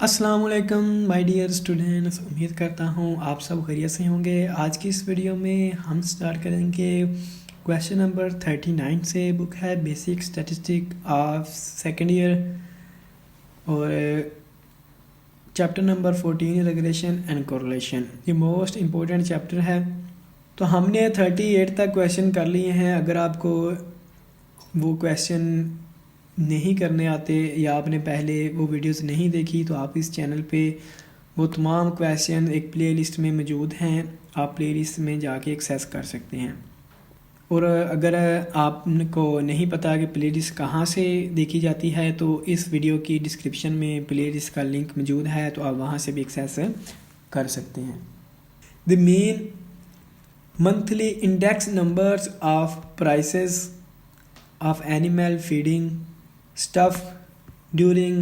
अस्सलाम वालेकुम my dear students, उम्मीद करता हूँ आप सब खैरियत से होंगे। आज की इस वीडियो में हम स्टार्ट करेंगे क्वेश्चन नंबर 39 से। बुक है basic statistic of second year और chapter number 14 regulation and correlation. ये मोस्ट इम्पोर्टेंट चैप्टर है। तो हमने 38 तक क्वेश्चन कर लिए हैं। अगर आपको वो क्वेश्चन नहीं करने आते या आपने पहले वो वीडियोस नहीं देखी तो आप इस चैनल पे वो तमाम क्वेश्चन एक प्लेलिस्ट में मौजूद हैं। आप प्लेलिस्ट में जाके एक्सेस कर सकते हैं। और अगर आपको नहीं पता कि प्लेलिस्ट कहाँ से देखी जाती है तो इस वीडियो की डिस्क्रिप्शन में प्लेलिस्ट का लिंक मौजूद है, तो आप वहाँ से भी एक्सेस कर सकते हैं। The main monthly index numbers of prices of animal feeding stuff during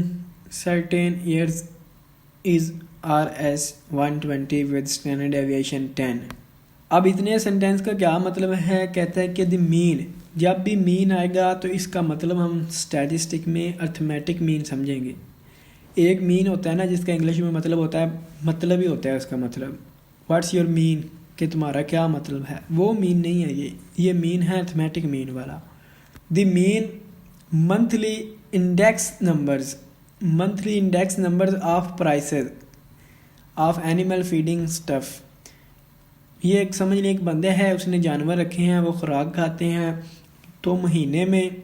certain years is RS 120 with standard deviation 10। अब इतने सेंटेंस का क्या मतलब है? कहता है कि द मीन, जब भी मीन आएगा तो इसका मतलब हम स्टैटिस्टिक में अर्थमेटिक मीन समझेंगे। एक मीन होता है ना जिसका इंग्लिश में मतलब होता है, मतलब ही होता है उसका मतलब। व्हाट्स योर मीन, कि तुम्हारा क्या मतलब है, वो मीन नहीं है ये मीन है अर्थमेटिक मीन वाला। The mean monthly index numbers of prices of animal feeding stuff। ये एक समझ लें, एक बंदे है, उसने जानवर रखे हैं, वो खुराक खाते हैं, तो महीने में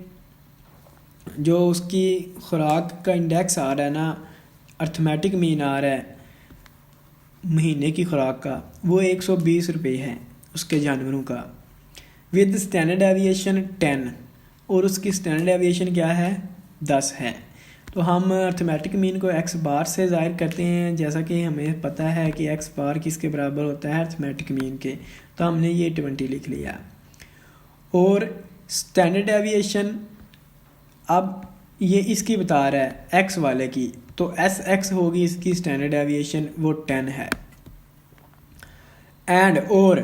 जो उसकी खुराक का इंडेक्स आ रहा है ना, अर्थमेटिक मीन आ रहा है महीने की खुराक का, वो 120 रुपये है उसके जानवरों का, विद स्टैंडर्ड एविएशन 10। और उसकी स्टैंडर्ड एविएशन क्या है? 10 है। तो हम अर्थमेटिक मीन को एक्स बार से ज़ाहिर करते हैं, जैसा कि हमें पता है कि एक्स बार किसके बराबर होता है? अर्थमेटिक मीन के। तो हमने ये 20 लिख लिया। और स्टैंडर्ड एविएशन अब ये इसकी बता रहा है एक्स वाले की, तो एस एक्स होगी इसकी स्टैंडर्ड एविएशन, वो 10 है। एंड और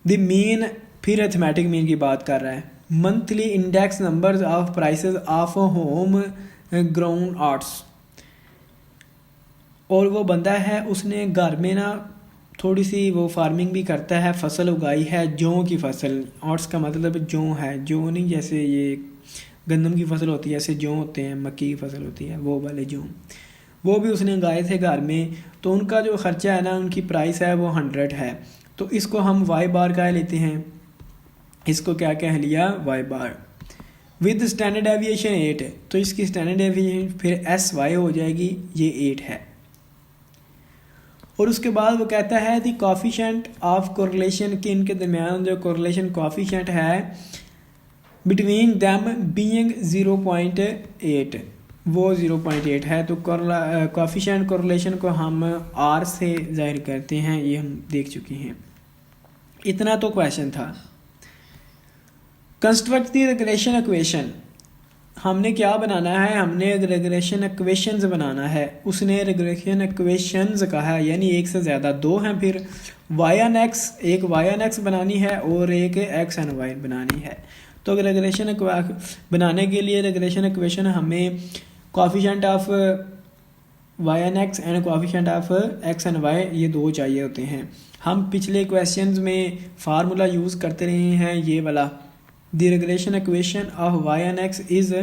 द मीन, फिर अर्थमेटिक मीन की बात कर रहा है। Monthly index numbers of prices of home ground arts. और वो बंदा है, उसने घर में ना थोड़ी सी वो फार्मिंग भी करता है, फसल उगाई है, जौ की फसल। आर्ट्स का मतलब जौ है, जौ नहीं जैसे ये गंदम की फसल होती है, ऐसे जौ होते हैं, मक्की की फसल होती है, वो वाले जौ। वो भी उसने उगाए थे घर में। तो उनका जो खर्चा है ना, उनकी प्राइस है वो 100 है। तो इसको हम वाई बार का लेते हैं, इसको क्या कह लिया? Y bar. With standard deviation 8 है, तो इसकी स्टैंडर्ड एविएशन फिर एस वाई हो जाएगी, ये 8 है। और उसके बाद वो कहता है द कोफिशिएंट ऑफ कोरिलेशन, कि इनके दरमियान जो कोरिलेशन कोफिशिएंट है बिटवीन दैम बीइंग 0.8, वो 0.8 है। तो कोफिशिएंट कोरिलेशन को हम आर से जाहिर करते हैं, ये हम देख चुके हैं। इतना तो क्वेश्चन था। कंस्ट्रक्ट द रेग्रेशन इक्वेशन, हमने क्या बनाना है? हमने रेग्रेशन इक्वेशंस बनाना है। उसने रेग्रेशन इक्वेशंस कहा है, यानी एक से ज़्यादा, दो हैं। फिर वाई एन एक्स, एक वाई एन एक्स बनानी है और एक एक्स एन वाई बनानी है। तो रेग्रेशन बनाने के लिए रेग्रेशन इक्वेशन हमें coefficient of Y on X and coefficient of X on Y, ये दो चाहिए होते हैं। हम पिछले क्वेश्चंस में फार्मूला यूज़ करते रहे हैं, ये वाला the regulation equation of Y on X is,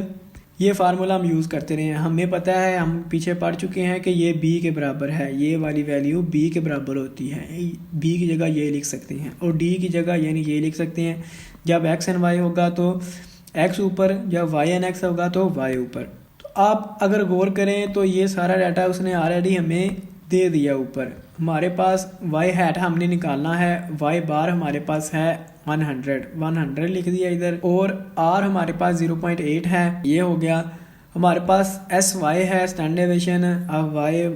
ये फार्मूला हम यूज़ करते रहे हैं। हमें पता है, हम पीछे पढ़ चुके हैं कि ये b के बराबर है, ये वाली वैल्यू b के बराबर होती है। b की जगह ये लिख सकते हैं और d की जगह यानी ये लिख सकते हैं। जब x एन y होगा तो x ऊपर, जब y एन x होगा तो y ऊपर। तो आप अगर गौर करें तो ये सारा डाटा उसने ऑलरेडी हमें दे दिया ऊपर। हमारे पास y हैट हमने निकालना है, y बार हमारे पास है 100 लिख दिया इधर, और r हमारे पास 0.8 है, ये हो गया। हमारे पास एस वाई है, स्टैंडर्ड डेविएशन ऑफ y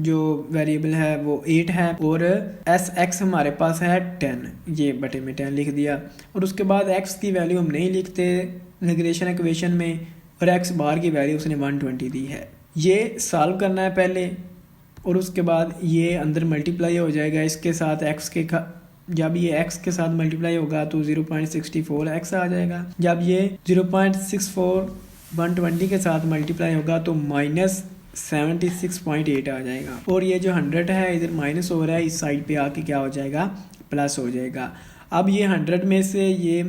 जो वेरिएबल है वो 8 है, और एस एक्स हमारे पास है 10, ये बटे में 10 लिख दिया। और उसके बाद x की वैल्यू हम नहीं लिखते रेग्रेशन इक्वेशन में, और x बार की वैल्यू उसने 120 दी है। ये सॉल्व करना है पहले, और उसके बाद ये अंदर मल्टीप्लाई हो जाएगा इसके साथ x के। जब ये x के साथ मल्टीप्लाई होगा तो 0.64 x आ जाएगा। जब ये 0.64 120 के साथ मल्टीप्लाई होगा तो माइनस 76.8 आ जाएगा। और ये जो 100 है इधर माइनस हो रहा है, इस साइड पे आके क्या हो जाएगा, प्लस हो जाएगा। अब ये 100 में से ये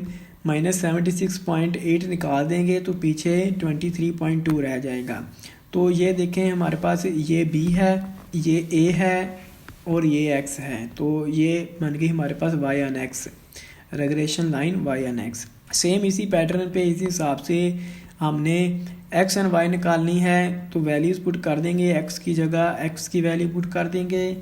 -76.8 निकाल देंगे तो पीछे 23.2 रह जाएगा। तो ये देखें हमारे पास ये B है, ये A है और ये X है, तो ये बन गई हमारे पास Y on X, regression line Y on X। Same इसी पैटर्न पे इसी हिसाब से हमने X एंड Y निकालनी है, तो वैल्यूज़ पुट कर देंगे, X की जगह X की वैल्यू पुट कर देंगे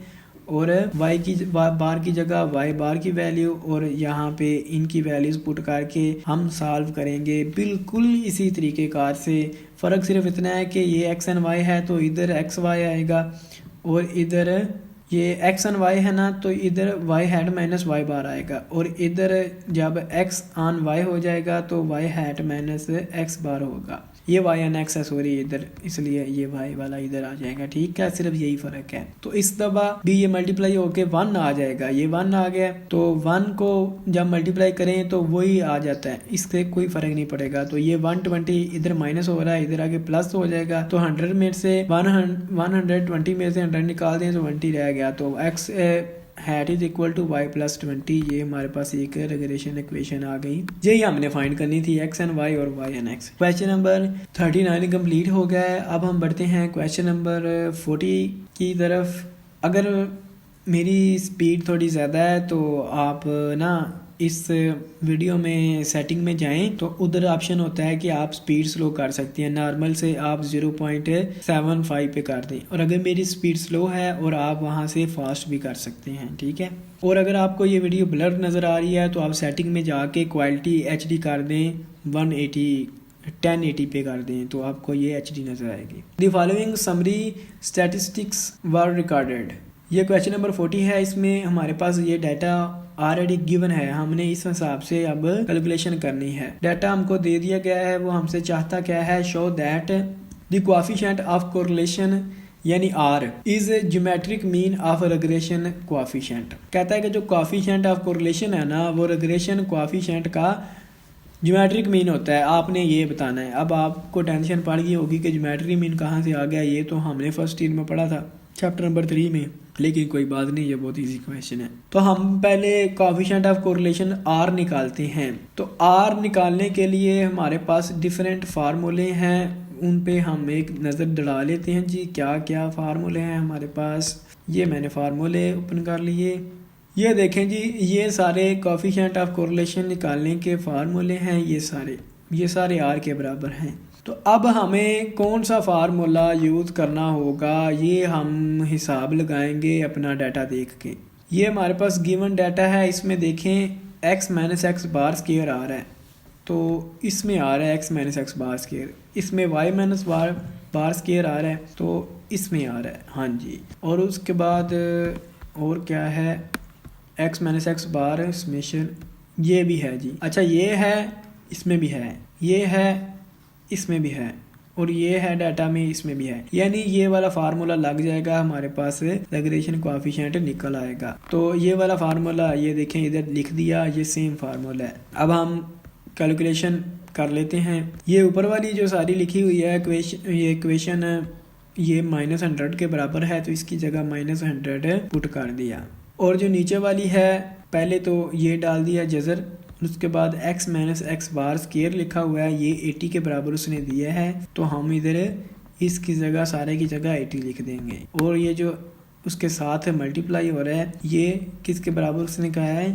और Y की बार की जगह Y बार की वैल्यू, और यहाँ पे इनकी वैल्यूज़ पुट करके हम सॉल्व करेंगे बिल्कुल इसी तरीके कार से। फ़र्क सिर्फ इतना है कि ये X एंड Y है तो इधर XY आएगा, और इधर ये X एंड Y है ना तो इधर Y हैट माइनस Y बार आएगा, और इधर जब X ऑन Y हो जाएगा तो Y हैट माइनस X बार होगा। ये Y ऑन X है सॉरी इधर, इसलिए ये Y वाला इधर आ जाएगा। ठीक है, सिर्फ यही फ़र्क है। तो इस दफ़ा भी ये मल्टीप्लाई होके 1 आ जाएगा, ये 1 आ गया, तो 1 को जब मल्टीप्लाई करें तो वही आ जाता है, इससे कोई फ़र्क नहीं पड़ेगा। तो ये 120 इधर माइनस हो रहा है, इधर आगे प्लस हो जाएगा। तो 100 में से 120 में से 100 निकाल दें तो 20 रह गया, तो X hat is equal to Y plus 20। ये हमारे पास एक रेग्रेशन इक्वेशन आ गई, यही हमने फाइंड करनी थी, X एंड Y और Y and X। Question number 39 complete हो गया है। अब हम बढ़ते हैं क्वेश्चन नंबर 40 की तरफ। अगर मेरी स्पीड थोड़ी ज़्यादा है तो आप ना इस वीडियो में सेटिंग में जाएं तो उधर ऑप्शन होता है कि आप स्पीड स्लो कर सकते हैं। नॉर्मल से आप 0.75 पे कर दें, और अगर मेरी स्पीड स्लो है और आप वहां से फास्ट भी कर सकते हैं। ठीक है, और अगर आपको ये वीडियो ब्लर नज़र आ रही है तो आप सेटिंग में जाके क्वालिटी HD कर दें, 1080 पे कर दें तो आपको ये HD नज़र आएगी। The following summary statistics were recorded. ये क्वेश्चन नंबर 40 है। इसमें हमारे पास ये डाटा ऑलरेडी गिवन है, हमने इस हिसाब से अब कैलकुलेशन करनी है। डाटा हमको दे दिया गया है, वो हमसे चाहता क्या है, show that the coefficient of correlation यानी R is geometric mean of regression coefficient. कहता है कि जो कोएफिशिएंट ऑफ कोरिलेशन है ना वो रेग्रेशन कोएफिशिएंट का ज्योमेट्रिक मीन होता है, आपने ये बताना है। अब आपको टेंशन पड़ गई होगी कि ज्योमेट्रिक मीन कहाँ से आ गया, ये तो हमने फर्स्ट ईयर में पढ़ा था चैप्टर नंबर 3 में, लेकिन कोई बात नहीं, ये बहुत इजी क्वेश्चन है। तो हम पहले कोएफिशिएंट ऑफ कोरिलेशन R निकालते हैं। तो R निकालने के लिए हमारे पास डिफरेंट फार्मूले हैं, उन पे हम एक नज़र दड़ा लेते हैं जी। क्या क्या फार्मूले हैं हमारे पास, ये मैंने फार्मूले ओपन कर लिए। ये देखें जी, ये सारे कोएफिशिएंट ऑफ कोरिलेशन निकालने के फार्मूले हैं, ये सारे R के बराबर हैं। तो अब हमें कौन सा फार्मूला यूज़ करना होगा, ये हम हिसाब लगाएंगे अपना डाटा देख के। ये हमारे पास गिवन डाटा है, इसमें देखें x minus x bar square आ रहा है, तो इसमें आ रहा है x minus x bar square, इसमें y माइनस बार स्क्वायर आ रहा है, तो इसमें आ रहा है, हाँ जी। और उसके बाद और क्या है, x माइनस एक्स बार समेशन, ये भी है जी। अच्छा, ये है, इसमें भी है, ये है, इसमें भी है, और ये है डाटा में, इसमें भी है, यानी ये वाला फार्मूला लग जाएगा, हमारे पास रेग्रेशन कोएफिशिएंट निकल आएगा। तो ये वाला फार्मूला ये देखें इधर लिख दिया, ये सेम फार्मूला है। अब हम कैलकुलेशन कर लेते हैं। ये ऊपर वाली जो सारी लिखी हुई है ये इक्वेशन ये -100 के बराबर है, तो इसकी जगह -100 पुट कर दिया। और जो नीचे वाली है पहले तो ये डाल दिया जजर, उसके बाद x minus x bar square लिखा हुआ है, ये 80 के बराबर उसने दिया है, तो हम इधर इसकी जगह सारे की जगह 80 लिख देंगे। और ये जो उसके साथ मल्टीप्लाई हो रहा है, ये किसके बराबर उसने कहा है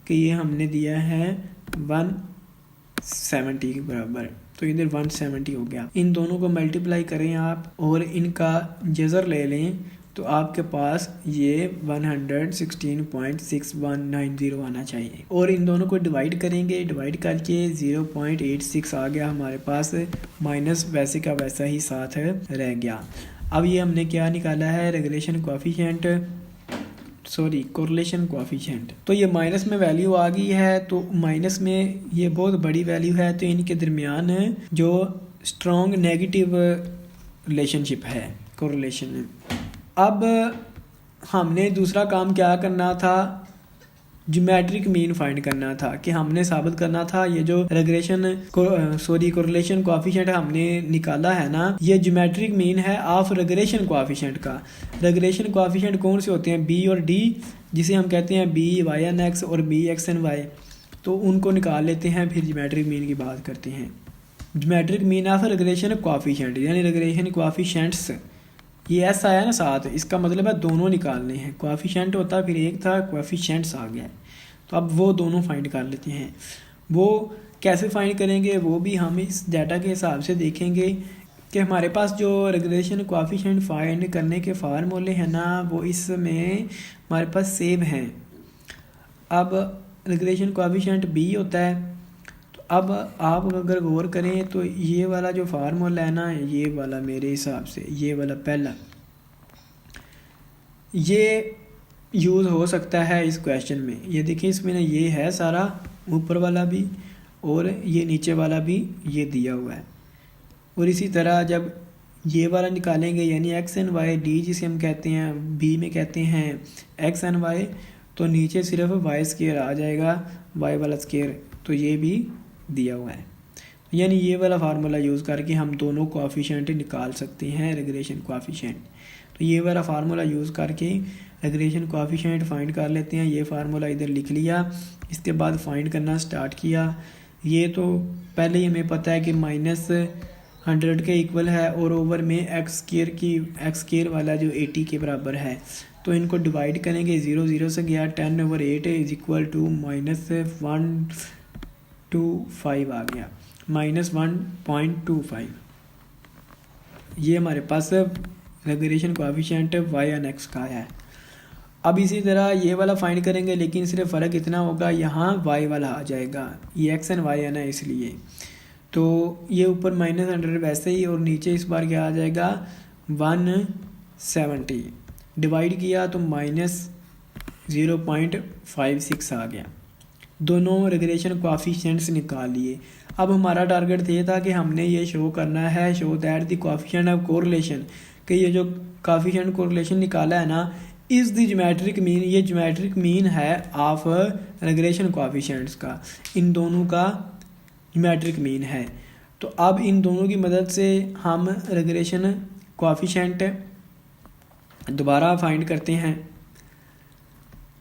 कि ये हमने दिया है 170 के बराबर, तो इधर 170 हो गया। इन दोनों को मल्टीप्लाई करें आप और इनका जजर ले लें, तो आपके पास ये 116.6190 आना चाहिए। और इन दोनों को डिवाइड करेंगे, डिवाइड करके 0.86 आ गया हमारे पास, माइनस वैसे का वैसा ही साथ रह गया। अब ये हमने क्या निकाला है, regression coefficient, sorry correlation coefficient. तो ये माइनस में वैल्यू आ गई है, तो माइनस में ये बहुत बड़ी वैल्यू है, तो इनके दरमियान जो स्ट्रॉन्ग नेगेटिव रिलेशनशिप है कोरिलेशन। अब हमने दूसरा काम क्या करना था, ज्योमेट्रिक मीन फाइंड करना था, कि हमने साबित करना था ये जो कोरिलेशन कोएफिशिएंट हमने निकाला है ना, ये ज्योमेट्रिक मीन है ऑफ रेग्रेशन कोएफिशिएंट का। रेग्रेशन कोएफिशिएंट कौन से होते हैं, बी और डी, जिसे हम कहते हैं बी वाई एन एक्स और बी एक्स एन वाई, तो उनको निकाल लेते हैं, फिर ज्योमेट्रिक मीन की बात करते हैं। Geometric mean of regression coefficient, यानी रेग्रेशन कोएफिशिएंट्स, ये एस आया ना साथ, इसका मतलब है दोनों निकालने हैं। कोएफिशिएंट होता फिर एक था, कोएफिशिएंट्स आ गया, तो अब वो दोनों फाइंड कर लेते हैं। वो कैसे फाइंड करेंगे वो भी हम इस डाटा के हिसाब से देखेंगे कि हमारे पास जो रेग्रेशन कोएफिशिएंट फाइंड करने के फार्मूले हैं ना, वो इसमें हमारे पास सेम हैं। अब रेग्रेशन कोएफिशिएंट बी होता है, तो अब आप अगर गौर करें तो ये वाला जो फार्मूला है ना, ये वाला मेरे हिसाब से ये वाला पहला, ये यूज़ हो सकता है इस क्वेश्चन में। ये देखिए इसमें ना ये है सारा, ऊपर वाला भी और ये नीचे वाला भी ये दिया हुआ है। और इसी तरह जब ये वाला निकालेंगे, यानी एक्स एन वाई डी जिसे हम कहते हैं, बी में कहते हैं एक्स एन वाई, तो नीचे सिर्फ वाई स्केयर आ जाएगा, वाई वाला स्केयर, तो ये भी दिया हुआ है। यानी ये वाला फार्मूला यूज़ करके हम दोनों कोएफिशिएंट निकाल सकते हैं रेग्रेशन कोएफिशिएंट। तो ये वाला फार्मूला यूज़ करके रेग्रेशन कोएफिशिएंट फाइंड कर लेते हैं। ये फार्मूला इधर लिख लिया, इसके बाद फाइंड करना स्टार्ट किया। ये तो पहले ही हमें पता है कि -100 के इक्वल है, और ओवर में एक्स स्केयर वाला जो 80 के बराबर है, तो इनको डिवाइड करेंगे, 0 0 से गया, 10/8 इज इक्वल टू -125 आ गया, -1.25। ये हमारे पास regression coefficient Y on X का है। अब इसी तरह ये वाला फाइंड करेंगे, लेकिन सिर्फ फ़र्क इतना होगा, यहाँ वाई वाला आ जाएगा, ये एक्स एन वाई है ना इसलिए, तो ये ऊपर -100 वैसे ही, और नीचे इस बार क्या आ जाएगा 170, डिवाइड किया तो -0.56 आ गया। दोनों रेग्रेशन कोएफिशिएंट्स निकाल लिए। अब हमारा टारगेट ये था कि हमने ये शो करना है, show that the coefficient of correlation, कि ये जो कोएफिशिएंट कोरिलेशन निकाला है ना, इज़ द ज्योमेट्रिक मीन, ये ज्योमेट्रिक मीन है ऑफ रेग्रेशन कोएफिशिएंट्स का, इन दोनों का ज्योमेट्रिक मीन है। तो अब इन दोनों की मदद से हम रेग्रेशन कोएफिशिएंट दोबारा फाइंड करते हैं।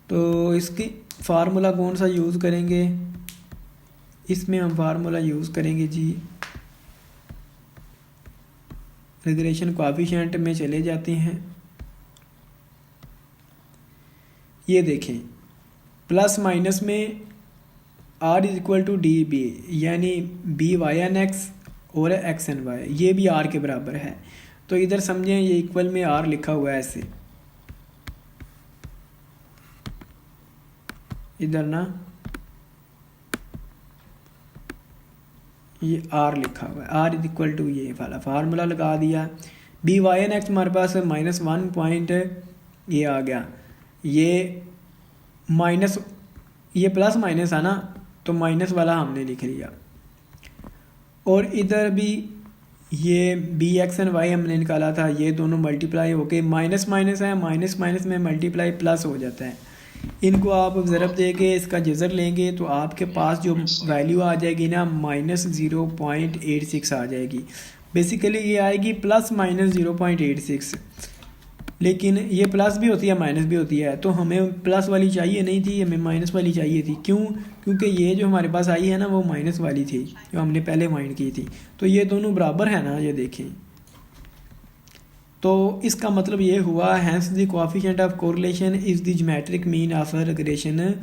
तो इसकी फार्मूला कौन सा यूज़ करेंगे, इसमें हम फार्मूला यूज़ करेंगे जी, रेग्रेशन कोएफिशिएंट में चले जाते हैं। ये देखें प्लस माइनस में r is equal to D B, यानी बी वाई एन एक्स और एक्स एन वाई, ये भी r के बराबर है। तो इधर समझें ये इक्वल में r लिखा हुआ है ऐसे, इधर ना ये r लिखा हुआ है, r इज इक्वल टू ये वाला फार्मूला लगा दिया। बी वाई एन एक्स हमारे पास -1 पॉइंट ये आ गया, ये माइनस, ये प्लस माइनस है ना, तो माइनस वाला हमने लिख लिया। और इधर भी ये बी एक्स एन वाई हमने निकाला था, ये दोनों मल्टीप्लाई होके माइनस माइनस है, माइनस माइनस में मल्टीप्लाई प्लस हो जाता है। इनको आप ज़रब देके इसका जज़र लेंगे तो आपके पास जो वैल्यू आ जाएगी ना -0.86 आ जाएगी। बेसिकली ये आएगी ±0.86, लेकिन ये प्लस भी होती है माइनस भी होती है, तो हमें प्लस वाली चाहिए नहीं थी, हमें माइनस वाली चाहिए थी। क्यों? क्योंकि ये जो हमारे पास आई है ना वो माइनस वाली थी जो हमने पहले फाइंड की थी। तो ये दोनों बराबर है ना, ये देखें, तो इसका मतलब ये हुआ hence the coefficient of correlation is the geometric mean of regression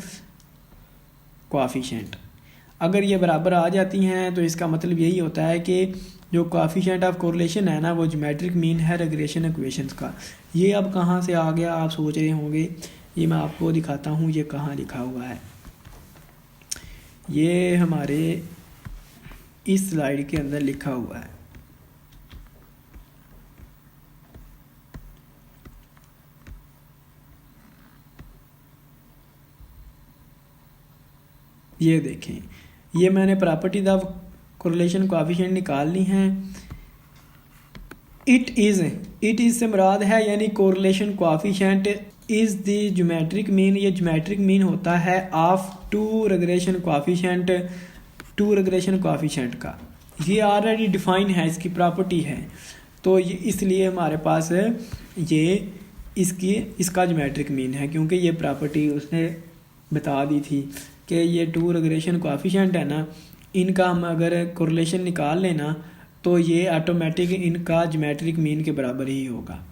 coefficient. अगर ये बराबर आ जाती हैं तो इसका मतलब यही होता है कि जो कोएफिशिएंट ऑफ कोरिलेशन है ना वो ज्योमेट्रिक मीन है रेग्रेशन इक्वेशंस का। ये अब कहाँ से आ गया आप सोच रहे होंगे, ये मैं आपको दिखाता हूँ ये कहाँ लिखा हुआ है। ये हमारे इस स्लाइड के अंदर लिखा हुआ है। ये देखें, ये मैंने प्रॉपर्टीज ऑफ कोरिलेशन कोएफिशिएंट निकाल ली हैं। इट इज़ से मुराद है यानी correlation coefficient is the geometric mean, ये ज्योमेट्रिक मीन होता है ऑफ टू रिग्रेशन कोएफिशिएंट का। ये ऑलरेडी डिफाइन है, इसकी प्रॉपर्टी है, तो ये इसलिए हमारे पास ये इसका ज्योमेट्रिक मीन है, क्योंकि ये प्रॉपर्टी उसने बता दी थी कि ये टू रिग्रेशन कोएफिशिएंट है ना, इनका हम अगर कोरिलेशन निकाल लेना तो ये ऑटोमेटिक इनका ज्योमेट्रिक मीन के बराबर ही होगा।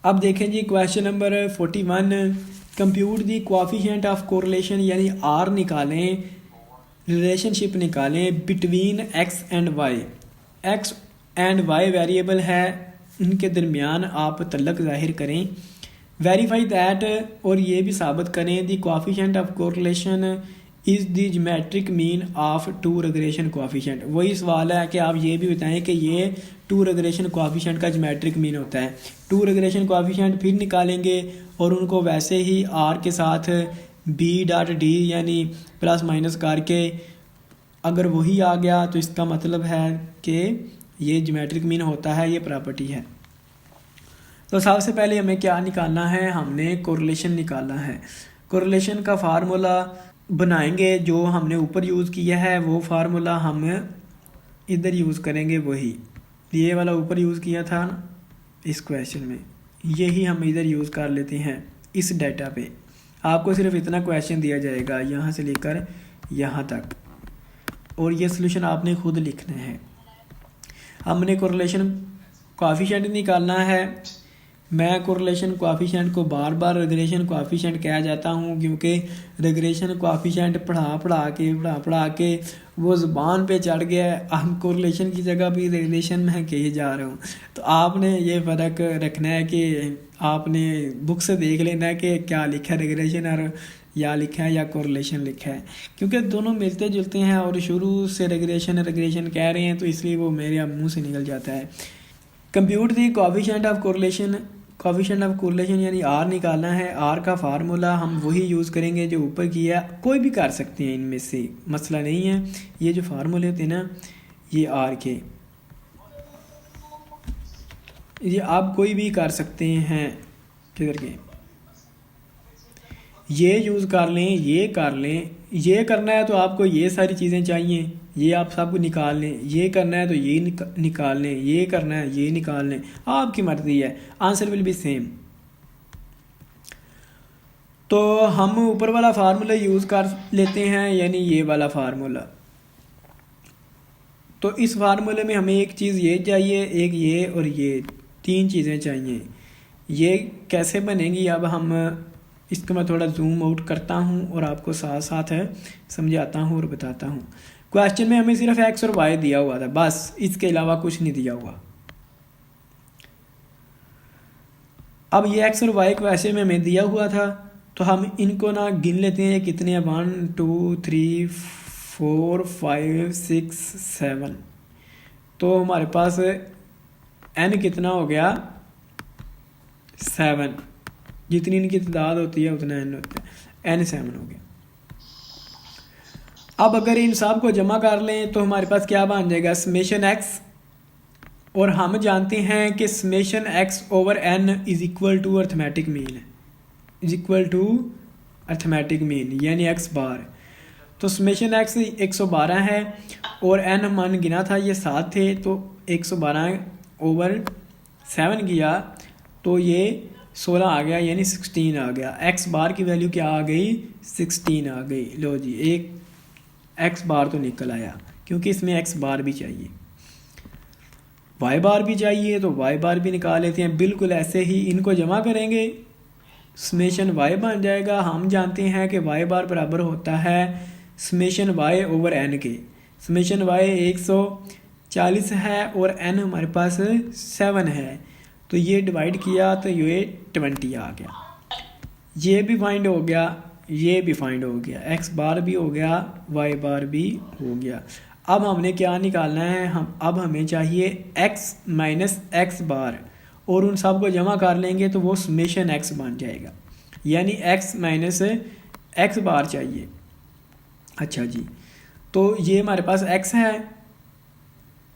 अब देखें जी question number 41, compute the coefficient of correlation, यानी आर निकालें, रिलेशनशिप निकालें between X and Y. X and Y variable है, इनके दरमियान आप तल्लक जाहिर करें। वेरीफाई दैट, और ये भी साबित करें, the coefficient of correlation is the geometric mean of two regression coefficient. वही सवाल है कि आप ये भी बताएं कि ये टू रिग्रेशन कोएफिशिएंट का ज्योमेट्रिक मीन होता है। टू रिग्रेशन कोएफिशिएंट फिर निकालेंगे और उनको वैसे ही आर के साथ बी डॉट डी यानी प्लस माइनस करके अगर वही आ गया तो इसका मतलब है कि ये ज्योमेट्रिक मीन होता है, ये प्रॉपर्टी है। तो सबसे पहले हमें क्या निकालना है, हमने कोरिलेशन निकालना है। कोरिलेशन का फार्मूला बनाएंगे, जो हमने ऊपर यूज़ किया है वो फार्मूला हम इधर यूज़ करेंगे, वही ये वाला ऊपर यूज़ किया था ना इस क्वेश्चन में, यही हम इधर यूज़ कर लेते हैं इस डाटा पे। आपको सिर्फ इतना क्वेश्चन दिया जाएगा यहाँ से लेकर यहाँ तक, और ये सॉल्यूशन आपने खुद लिखना है। हमने कोरिलेशन कोएफिशिएंट निकालना है। मैं कोरिलेशन कोएफिशिएंट को बार बार रिग्रेशन कोएफिशिएंट कहा जाता हूँ, क्योंकि रिग्रेशन कोएफिशिएंट पढ़ा के वो ज़ुबान पे चढ़ गया है। हम कोरिलेशन की जगह भी रिग्रेशन में कहे जा रहे हूँ। तो आपने ये फ़र्क रखना है कि आपने बुक से देख लेना है कि क्या लिखा है, रिग्रेशन और या लिखा है या कोरिलेशन लिखा है, क्योंकि दोनों मिलते जुलते हैं और शुरू से रिग्रेशन कह रहे हैं, तो इसलिए वो मेरे मुँह से निकल जाता है। Compute the coefficient of correlation यानी आर निकालना है। आर का फार्मूला हम वही यूज़ करेंगे जो ऊपर किया, कोई भी कर सकते हैं, इनमें से मसला नहीं है। ये जो फार्मूले थे ना, ये आर के, ये आप कोई भी कर सकते हैं, किधर के, ये यूज़ कर लें, ये कर लें। ये करना है तो आपको ये सारी चीज़ें चाहिए, ये आप सबको निकाल लें। ये करना है तो ये निकाल लें, ये करना है ये निकाल लें, आपकी मर्जी है, आंसर विल बी सेम। तो हम ऊपर वाला फार्मूला यूज़ कर लेते हैं, यानी ये वाला फार्मूला। तो इस फार्मूले में हमें एक चीज़ ये चाहिए, एक ये और ये, तीन चीज़ें चाहिए। ये कैसे बनेंगी अब हम इसको मैं थोड़ा जूम आउट करता हूँ और आपको साथ साथ समझाता हूँ और बताता हूँ। क्वेश्चन में हमें सिर्फ एक्स और वाई दिया हुआ था, बस, इसके अलावा कुछ नहीं दिया हुआ। अब ये एक्स और वाई क्वेश्चन में हमें दिया हुआ था, तो हम इनको ना गिन लेते हैं, कितने 1 2 3 4 5 6 7। तो हमारे पास n कितना हो गया, 7। जितनी इनकी तादाद होती है उतना n होता है, n 7 हो गया। अब अगर इन सब को जमा कर लें तो हमारे पास क्या बन जाएगा, समेशन x, और हम जानते हैं कि summation x over n is equal to arithmetic mean, यानी x बार। तो समेशन x 112 है और n मान गिना था, ये 7 थे, तो 112 ओवर 7 किया तो ये 16 आ गया, यानी 16 आ गया। x बार की वैल्यू क्या आ गई, 16 आ गई। लो जी, एक x बार तो निकल आया, क्योंकि इसमें x बार भी चाहिए, y बार भी चाहिए, तो y बार भी निकाल लेते हैं। बिल्कुल ऐसे ही इनको जमा करेंगे, समेशन y बन जाएगा। हम जानते हैं कि y बार बराबर होता है समेशन y ओवर n के। समेशन y 140 है और n हमारे पास 7 है, तो ये डिवाइड किया तो ये 20 आ गया। ये भी फाइंड हो गया, ये भी फाइंड हो गया, x बार भी हो गया, y बार भी हो गया। अब हमने क्या निकालना है, अब हमें चाहिए x माइनस x बार, और उन सब को जमा कर लेंगे तो वो समेशन x बन जाएगा, यानी x माइनस x बार चाहिए। अच्छा जी, तो ये हमारे पास x है,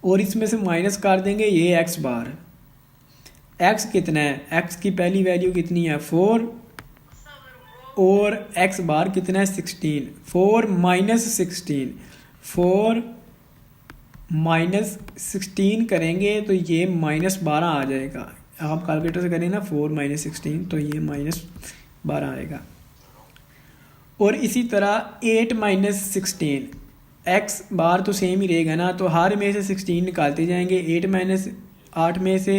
और इसमें से माइनस कर देंगे ये एक्स बार। एक्स कितना है, एक्स की पहली वैल्यू कितनी है 4 और एक्स बार कितना है 16। 4 माइनस 16, 4 माइनस 16 करेंगे तो ये -12 आ जाएगा। आप कैलकुलेटर से करें ना 4 माइनस 16 तो ये -12 आएगा। और इसी तरह 8 माइनस 16, एक्स बार तो सेम ही रहेगा ना, तो हर में से 16 निकालते जाएंगे। 8 में से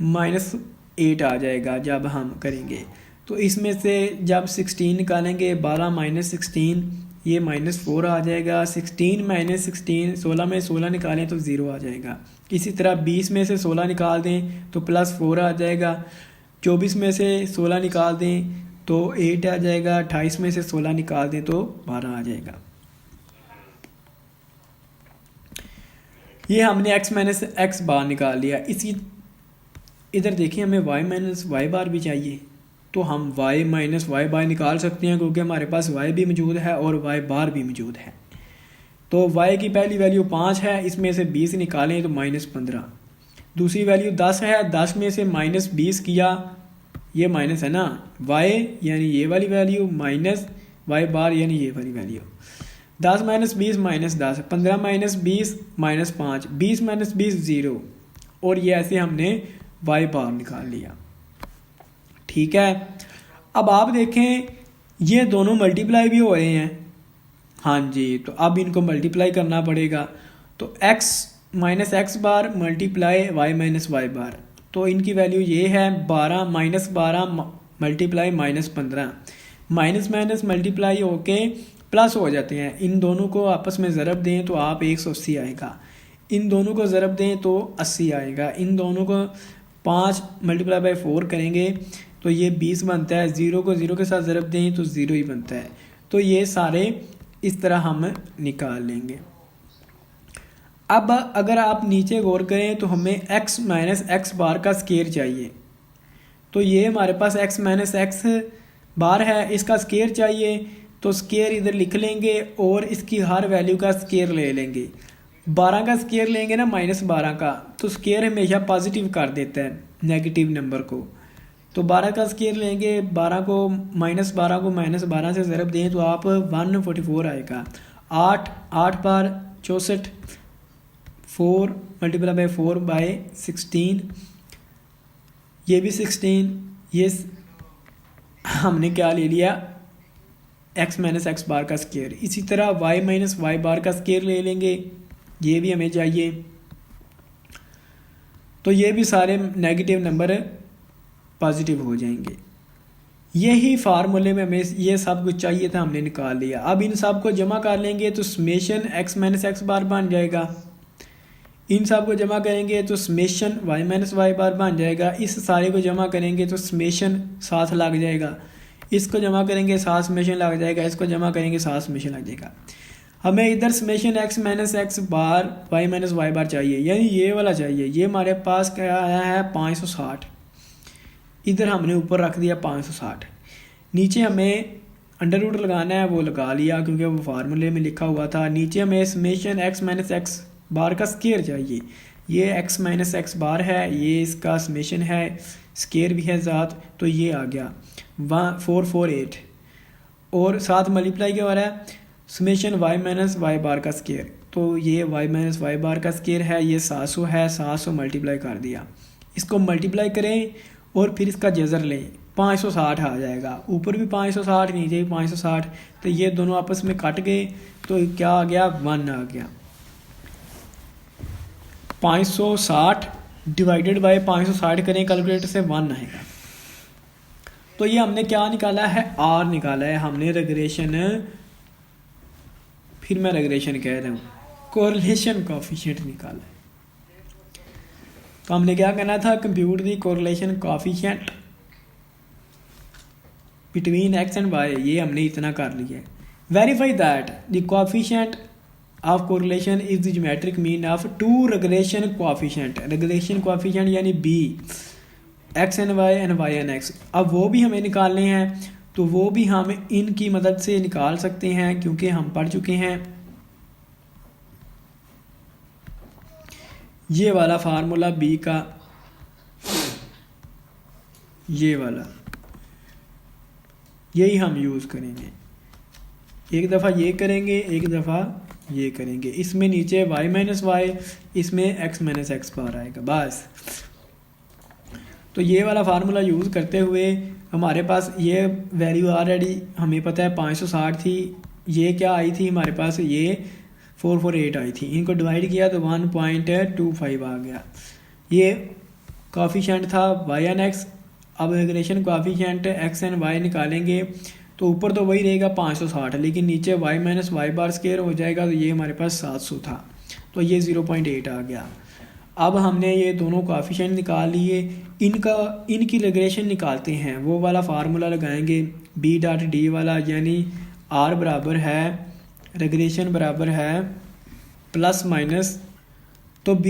-8 आ जाएगा जब हम करेंगे। तो इसमें से जब 16 निकालेंगे 12 माइनस 16 ये -4 आ जाएगा। 16 माइनस 16, 16 में 16 निकालें तो 0 आ जाएगा। इसी तरह 20 में से 16 निकाल दें तो +4 आ जाएगा। 24 में से 16 निकाल दें तो 8 आ जाएगा। 28 में से 16 निकाल दें तो 12 आ जाएगा। ये हमने x माइनस एक्स बार निकाल लिया। इसी इधर देखिए हमें y माइनस वाई बार भी चाहिए, तो हम y माइनस वाई बार निकाल सकते हैं क्योंकि हमारे पास y भी मौजूद है और y बार भी मौजूद है। तो y की पहली वैल्यू 5 है, इसमें से 20 निकालें तो -15। दूसरी वैल्यू 10 है, 10 में से -20 किया, ये माइनस है ना, y यानी ये वाली वैल्यू माइनस y बार यानी ये वाली वैल्यू। 10 माइनस 20 -10, 15 माइनस 20 -5, 20 माइनस 20 0, और ये ऐसे हमने y बार निकाल लिया। ठीक है, अब आप देखें ये दोनों मल्टीप्लाई भी हो रहे हैं। हाँ जी, तो अब इनको मल्टीप्लाई करना पड़ेगा। तो x माइनस एक्स बार मल्टीप्लाई y माइनस वाई बार, तो इनकी वैल्यू ये है 12 -12 मल्टीप्लाई -15। माइनस माइनस मल्टीप्लाई होके प्लस हो जाते हैं। इन दोनों को आपस में ज़रब दें तो आप 180 आएगा। इन दोनों को ज़रब दें तो 80 आएगा। इन दोनों को 5 मल्टीप्लाई बाई 4 करेंगे तो ये 20 बनता है। 0 को 0 के साथ ज़रब दें तो 0 ही बनता है। तो ये सारे इस तरह हम निकाल लेंगे। अब अगर आप नीचे गौर करें तो हमें x माइनस एक्स बार का स्केयर चाहिए। तो ये हमारे पास x माइनस एक्स बार है, इसका स्केयर चाहिए। तो स्केयर इधर लिख लेंगे और इसकी हर वैल्यू का स्केयर ले लेंगे। 12 का स्केयर लेंगे ना -12 का, तो स्केयर हमेशा पॉजिटिव कर देता है नेगेटिव नंबर को। तो 12 का स्केयर लेंगे, 12 को -12 से ज़रब दें तो आप 144 आएगा। 8 बार 64, 4 मल्टीप्लाई बाई 4 बाई 16, ये भी 16। ये हमने क्या ले लिया, x माइनस एक्स बार का स्केयर। इसी तरह y माइनस वाई बार का स्केयर ले लेंगे, ये भी हमें चाहिए। तो ये भी सारे नेगेटिव नंबर पॉजिटिव हो जाएंगे। यही फार्मूले में हमें ये सब कुछ चाहिए था, हमने निकाल लिया। अब इन सब को जमा कर लेंगे तो समेशन x माइनस एक्स बार बन जाएगा। इन सब को जमा करेंगे तो समेशन y माइनस वाई बार बन जाएगा। इस सारे को जमा करेंगे तो समेशन साथ लग जाएगा। इसको जमा करेंगे साथ समेशन लग जाएगा। इसको जमा करेंगे साथ समेशन लग जाएगा। हमें इधर समेशन x माइनस एक्स बार y माइनस वाई बार चाहिए, यानी ये वाला चाहिए। ये हमारे पास क्या आया है 560। इधर हमने ऊपर रख दिया 560। नीचे हमें अंडर रूट लगाना है, वो लगा लिया क्योंकि वो फार्मूले में लिखा हुआ था। नीचे हमें समेशन x माइनस एक्स बार का स्केयर चाहिए। ये x माइनस एक्स बार है, ये इसका समेशन है, स्केयर भी है ज़ात, तो ये आ गया 448। और साथ मल्टीप्लाई क्या हो रहा है, समेशन y माइनस वाई बार का स्केयर। तो ये y माइनस वाई बार का स्केयर है, ये 700 है। 700 मल्टीप्लाई कर दिया। इसको मल्टीप्लाई करें और फिर इसका जज़र लें, 560 आ जाएगा। ऊपर भी 560, नीचे भी 560। तो ये दोनों आपस में कट गए तो क्या आ गया, 1 आ गया। 560 डिवाइडेड बाय 560 करें कैलकुलेटर से 1 आएगा। तो ये हमने क्या निकाला है, R निकाला है हमने। रेग्रेशन, फिर मैं रेग्रेशन कह रहा हूँ, कोरिलेशन कोफिशिएंट निकाला है। तो हमने क्या करना था, compute the correlation coefficient between x and y। ये हमने इतना कर लिया है। Verify that the coefficient of correlation is the geometric mean of two regression coefficient. Regression coefficient यानी b, x and y and y and x। अब वो भी हमें निकालने हैं, तो वो भी हम इनकी मदद से निकाल सकते हैं क्योंकि हम पढ़ चुके हैं। ये वाला फार्मूला बी का, ये वाला, यही हम यूज़ करेंगे। एक दफ़ा ये करेंगे, एक दफ़ा ये करेंगे। इसमें नीचे y माइनस वाई, इसमें x माइनस एक्स बार आएगा बस। तो ये वाला फार्मूला यूज़ करते हुए हमारे पास ये वैल्यू ऑलरेडी हमें पता है 560 थी। ये क्या आई थी हमारे पास, ये 448 आई थी। इनको डिवाइड किया तो 1.25 आ गया। ये कोफिशिएंट था y एन एक्स। अब regression coefficient x and y निकालेंगे तो ऊपर तो वही रहेगा 560, लेकिन नीचे y minus Y bar square हो जाएगा, तो ये हमारे पास 700 था, तो ये 0.8 आ गया। अब हमने ये दोनों कोफिशिएंट निकाल लिए, इनकी रिग्रेशन निकालते हैं। वो वाला फार्मूला लगाएंगे b डॉट डी वाला, यानी r बराबर है, रिग्रेशन बराबर है प्लस माइनस, तो b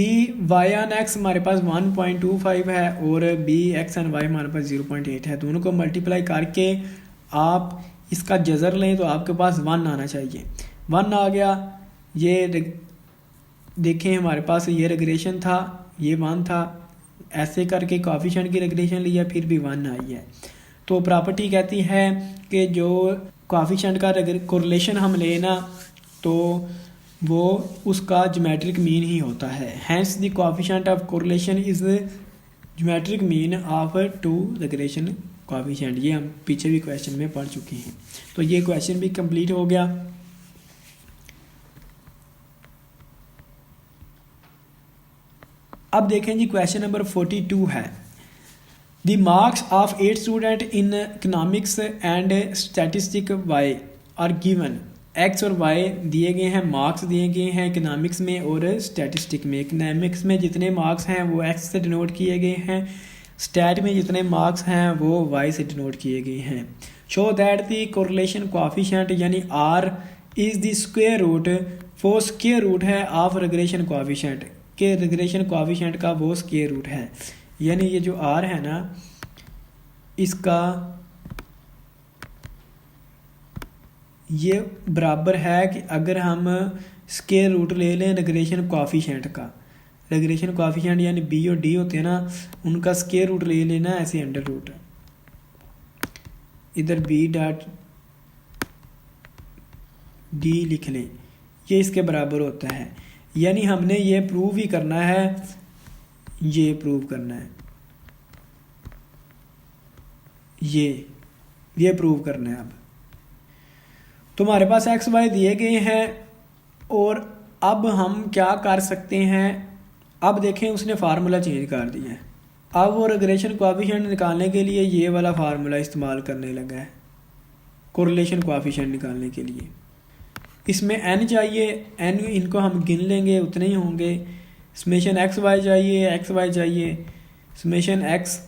y एन एक्स हमारे पास 1.25 है और b x एंड y हमारे पास 0.8 है। दोनों को मल्टीप्लाई करके आप इसका जज़र लें तो आपके पास 1 आना चाहिए। 1 आ गया। ये देखें हमारे पास ये रिग्रेशन था, ये 1 था, ऐसे करके कोफिशिएंट की रिग्रेशन लिया, फिर भी 1 आई है। तो प्रॉपर्टी कहती है कि जो कोफिशिएंट का कोरिलेशन हम लेना तो वो उसका ज्योमेट्रिक मीन ही होता है। Hence the coefficient of correlation is geometric mean of two regression coefficient. ये हम पीछे भी क्वेश्चन में पढ़ चुके हैं। तो ये क्वेश्चन भी कंप्लीट हो गया। अब देखें जी, क्वेश्चन नंबर 42 है, the marks of 8 student in economics and statistic Y are given. X और वाई दिए गए हैं, मार्क्स दिए गए हैं इकोनॉमिक्स में और स्टैटिस्टिक में। इकोनॉमिक्स में जितने मार्क्स हैं वो एक्स से डिनोट किए गए हैं, स्टैट में जितने मार्क्स हैं वो वाई से डिनोट किए गए हैं। Show that the correlation coefficient यानी R is the square root, वो स्क्वायर रूट है ऑफ रिग्रेशन कोफिशिएंट, के रिग्रेशन कोफिशिएंट का वो स्क्वायर रूट है। यानी ये जो आर है ना, इसका ये बराबर है कि अगर हम स्क्वायर रूट ले लें रिग्रेशन कोफिशिएंट का, रिग्रेशन कोफिशिएंट यानी बी और डी होते हैं ना, उनका स्क्वायर रूट ले लेना ऐसे अंडर रूट, इधर बी डॉट डी लिख लें, ये इसके बराबर होता है। यानी हमने ये प्रूव ही करना है, ये प्रूव करना है, ये प्रूव करना है। अब तो हमारे पास एक्स वाई दिए गए हैं और अब हम क्या कर सकते हैं, अब देखें उसने फार्मूला चेंज कर दिया है। अब वो रिग्रेशन कोफिशिएंट निकालने के लिए ये वाला फार्मूला इस्तेमाल करने लगा है कोरिलेशन कोफिशिएंट निकालने के लिए। इसमें n चाहिए, n इनको हम गिन लेंगे उतने ही होंगे। समेशन एक्स वाई चाहिए, समेशन एक्स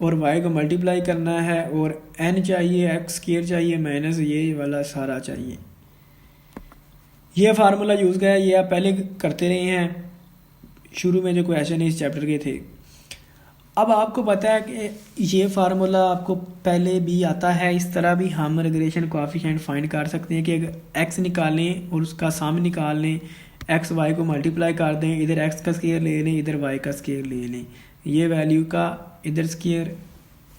और y को मल्टीप्लाई करना है, और n चाहिए, एक्स स्क्वायर चाहिए, माइनस ये वाला सारा चाहिए। ये फार्मूला यूज़ किया है, ये आप पहले करते रहे हैं शुरू में जो क्वेश्चन इस चैप्टर के थे। अब आपको पता है कि ये फार्मूला आपको पहले भी आता है, इस तरह भी हम रिग्रेशन कोफिशिएंट फाइंड कर सकते हैं कि अगर x निकालें और उसका सम निकाल लें, x y को मल्टीप्लाई कर दें, इधर x का स्क्वायर ले लें, इधर y का स्क्वायर ले लें, ये वैल्यू का इधर स्क्वायर,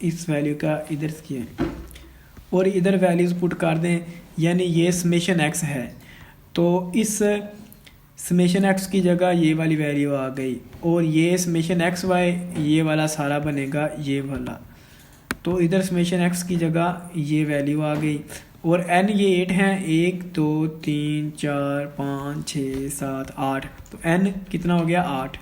इस वैल्यू का इधर स्क्वायर, और इधर वैल्यूज़ पुट कर दें, यानी ये समेशन x है। तो इस समेशन एक्स की जगह ये वाली वैल्यू आ गई, और ये समेशन एक्स वाई ये वाला सारा बनेगा ये वाला, तो इधर समेशन एक्स की जगह ये वैल्यू आ गई। और n ये 8 हैं, 1 2 3 4 5 6 7 8, तो n कितना हो गया 8।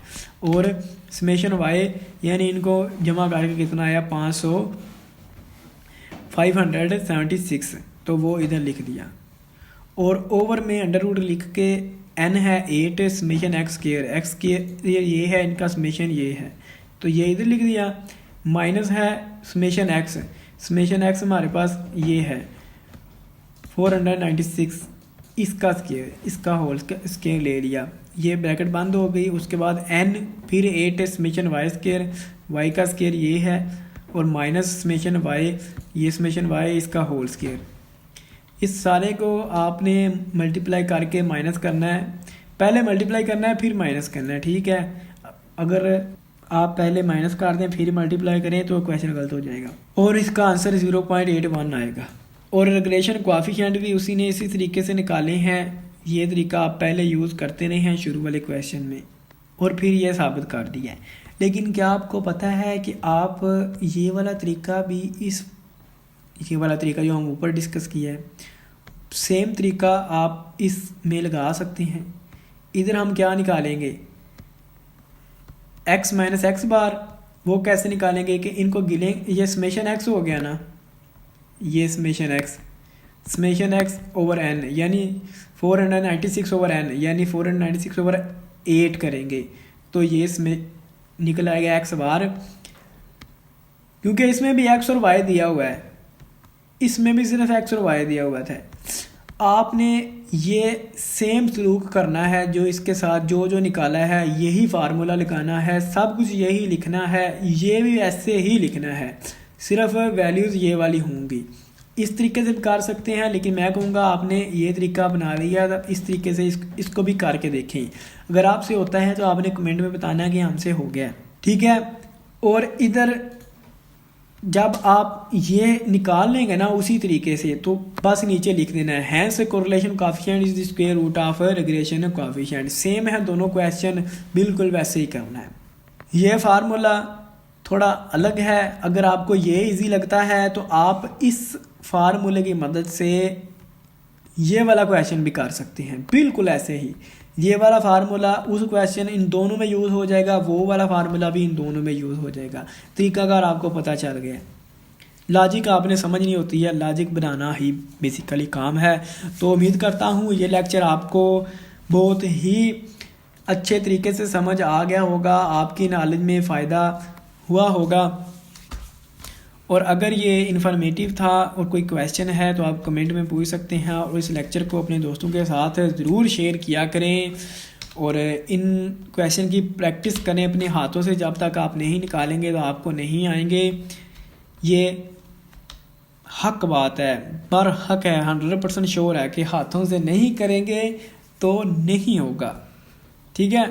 और समेशन y यानी इनको जमा करके कितना आया 576, तो वो इधर लिख दिया। और ओवर में अंडर रूट लिख के n है 8 समेशन एक्स स्क्वायर ये है, इनका समेशन ये है, तो ये इधर लिख दिया। माइनस है समेशन एक्स हमारे पास ये है 496, इसका स्क्वायर, इसका होल स्क्वायर ले लिया, ये ब्रैकेट बंद हो गई। उसके बाद n फिर 8 समेशन वाई स्क्वायर, वाई का स्क्वायर ये है, और माइनस समेशन वाई, ये समेशन वाई इसका होल स्क्वायर। इस सारे को आपने मल्टीप्लाई करके माइनस करना है, पहले मल्टीप्लाई करना है फिर माइनस करना है, ठीक है। अगर आप पहले माइनस कर दें फिर मल्टीप्लाई करें तो क्वेश्चन गलत हो जाएगा और इसका आंसर 0.81 आएगा। और रेगुलेशन कोएफिशिएंट भी उसी ने इसी तरीके से निकाले हैं। ये तरीका आप पहले यूज़ करते रहे हैं शुरू वाले क्वेश्चन में और फिर ये साबित कर दिया है। लेकिन क्या आपको पता है कि आप ये वाला तरीका भी ये वाला तरीका जो हम ऊपर डिस्कस किया है सेम तरीका आप इसमें लगा सकते हैं। इधर हम क्या निकालेंगे x माइनस एक्स बार, वो कैसे निकालेंगे कि इनको गिलेंगे, ये समेशन x हो गया ना, ये समेशन x ओवर n यानी 496 ओवर n यानी 496 ओवर 8 करेंगे तो ये इसमें निकल आएगा x बार, क्योंकि इसमें भी x और y दिया हुआ है, इसमें भी सिर्फ x और y दिया हुआ था। आपने ये सेम सलूक करना है जो इसके साथ जो निकाला है, यही फार्मूला लिखाना है, सब कुछ यही लिखना है, ये भी ऐसे ही लिखना है, सिर्फ वैल्यूज़ ये वाली होंगी। इस तरीके से भी कर सकते हैं, लेकिन मैं कहूँगा आपने ये तरीका बना लिया तो इस तरीके से इसको भी करके देखें। अगर आपसे होता है तो आपने कमेंट में बताना है कि हमसे हो गया, ठीक है। और इधर जब आप ये निकाल लेंगे ना उसी तरीके से तो बस नीचे लिख देना है hence correlation coefficient is the square root of regression coefficient. Same है दोनों क्वेश्चन, बिल्कुल वैसे ही करना है। ये फार्मूला थोड़ा अलग है, अगर आपको ये इजी लगता है तो आप इस फार्मूले की मदद से ये वाला क्वेश्चन भी कर सकते हैं, बिल्कुल ऐसे ही। ये वाला फार्मूला उस क्वेश्चन इन दोनों में यूज़ हो जाएगा, वो वाला फार्मूला भी इन दोनों में यूज़ हो जाएगा। तरीकाकार आपको पता चल गया। लॉजिक आपने समझनी होती है, लॉजिक बनाना ही बेसिकली काम है। तो उम्मीद करता हूँ ये लेक्चर आपको बहुत ही अच्छे तरीके से समझ आ गया होगा, आपकी नॉलेज में फ़ायदा हुआ होगा। और अगर ये इन्फॉर्मेटिव था और कोई क्वेश्चन है तो आप कमेंट में पूछ सकते हैं और इस लेक्चर को अपने दोस्तों के साथ ज़रूर शेयर किया करें और इन क्वेश्चन की प्रैक्टिस करें अपने हाथों से। जब तक आप नहीं निकालेंगे तो आपको नहीं आएंगे, ये हक बात है, पर हक है, 100% श्योर है कि हाथों से नहीं करेंगे तो नहीं होगा, ठीक है।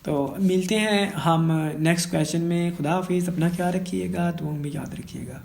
तो मिलते हैं हम नेक्स्ट क्वेश्चन में। खुदा हाफिज़, अपना ख्याल रखिएगा, तो भी याद रखिएगा।